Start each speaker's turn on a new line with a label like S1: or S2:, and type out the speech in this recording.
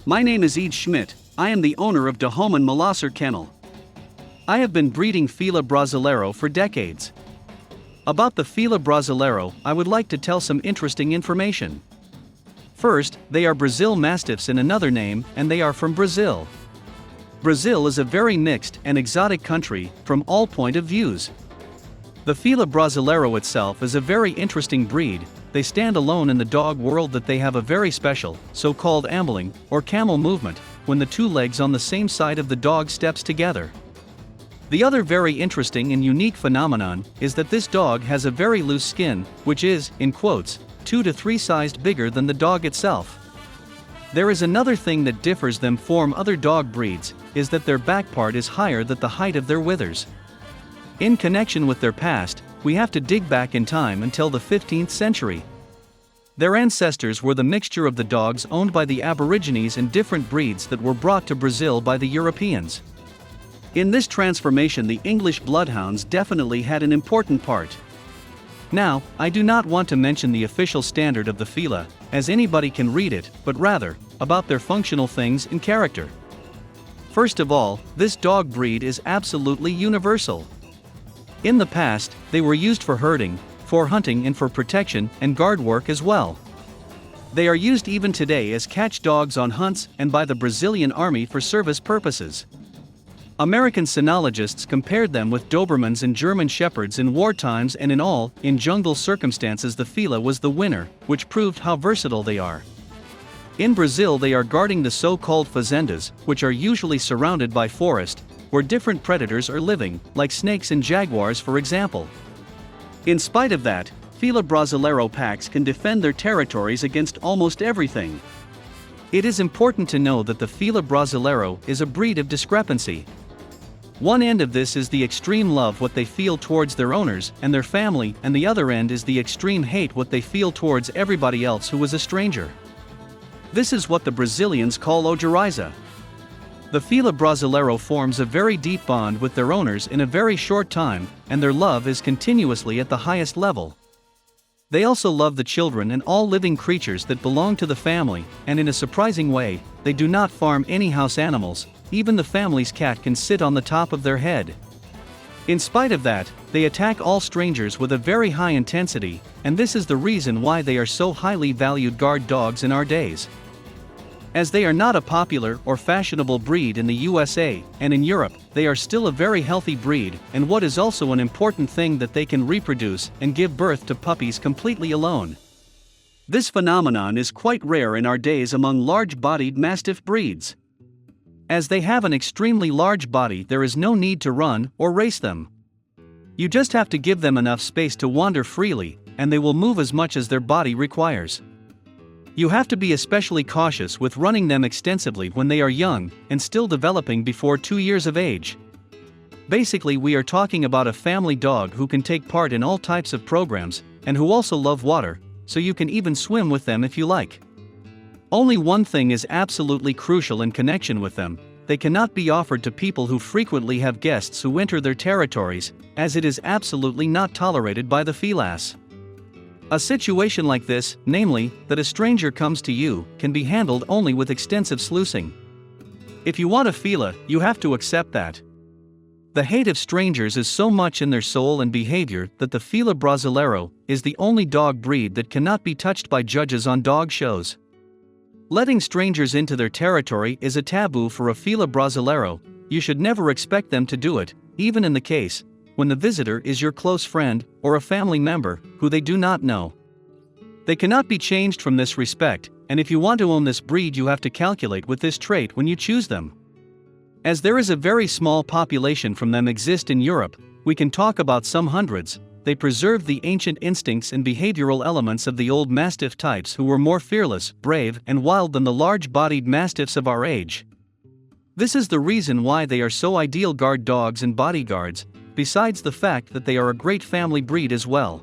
S1: My name is Ed Schmidt. I am the owner of De Homan Molosser Kennel. I have been breeding FILA Brasileiro for decades. About the FILA Brasileiro, I would like to tell some interesting information. First, they are Brazil Mastiffs in another name, and they are from Brazil. Brazil is a very mixed and exotic country from all point of views. The FILA Brasileiro itself is a very interesting breed. They stand alone in the dog world that they have a very special, so-called ambling, or camel movement, when the two legs on the same side of the dog steps together. The other very interesting and unique phenomenon is that this dog has a very loose skin, which is, in quotes, 2 to 3 sized bigger than the dog itself. There is another thing that differs them from other dog breeds, is that their back part is higher than the height of their withers. In connection with their past, we have to dig back in time until the 15th century. Their ancestors were the mixture of the dogs owned by the Aborigines and different breeds that were brought to Brazil by the Europeans. In this transformation, the English bloodhounds definitely had an important part. Now, I do not want to mention the official standard of the FILA, as anybody can read it, but rather, about their functional things and character. First of all, this dog breed is absolutely universal. In the past, they were used for herding, for hunting and for protection and guard work as well. They are used even today as catch dogs on hunts and by the Brazilian army for service purposes. American cynologists compared them with Dobermans and German Shepherds in war times, and in jungle circumstances the FILA was the winner, which proved how versatile they are. In Brazil they are guarding the so-called fazendas, which are usually surrounded by forest, where different predators are living, like snakes and jaguars for example. In spite of that, FILA Brasileiro packs can defend their territories against almost everything. It is important to know that the FILA Brasileiro is a breed of discrepancy. One end of this is the extreme love what they feel towards their owners and their family, and the other end is the extreme hate what they feel towards everybody else who is a stranger. This is what the Brazilians call ojeriza. The FILA Brasileiro forms a very deep bond with their owners in a very short time, and their love is continuously at the highest level. They also love the children and all living creatures that belong to the family, and in a surprising way, they do not farm any house animals. Even the family's cat can sit on the top of their head. In spite of that, they attack all strangers with a very high intensity, and this is the reason why they are so highly valued guard dogs in our days. As they are not a popular or fashionable breed in the USA and in Europe, they are still a very healthy breed, and what is also an important thing that they can reproduce and give birth to puppies completely alone. This phenomenon is quite rare in our days among large-bodied Mastiff breeds. As they have an extremely large body, there is no need to run or race them. You just have to give them enough space to wander freely, and they will move as much as their body requires. You have to be especially cautious with running them extensively when they are young and still developing before 2 years of age. Basically, we are talking about a family dog who can take part in all types of programs, and who also love water, so you can even swim with them if you like. Only one thing is absolutely crucial in connection with them: they cannot be offered to people who frequently have guests who enter their territories, as it is absolutely not tolerated by the FILAs. A situation like this, namely, that a stranger comes to you, can be handled only with extensive sluicing. If you want a FILA, you have to accept that. The hate of strangers is so much in their soul and behavior that the FILA Brasileiro is the only dog breed that cannot be touched by judges on dog shows. Letting strangers into their territory is a taboo for a FILA Brasileiro. You should never expect them to do it, even in the case when the visitor is your close friend or a family member who they do not know. They cannot be changed from this respect, and if you want to own this breed, you have to calculate with this trait when you choose them. As there is a very small population from them exist in Europe, we can talk about some hundreds. They preserve the ancient instincts and behavioral elements of the old Mastiff types, who were more fearless, brave, and wild than the large-bodied Mastiffs of our age. This is the reason why they are so ideal guard dogs and bodyguards, besides the fact that they are a great family breed as well.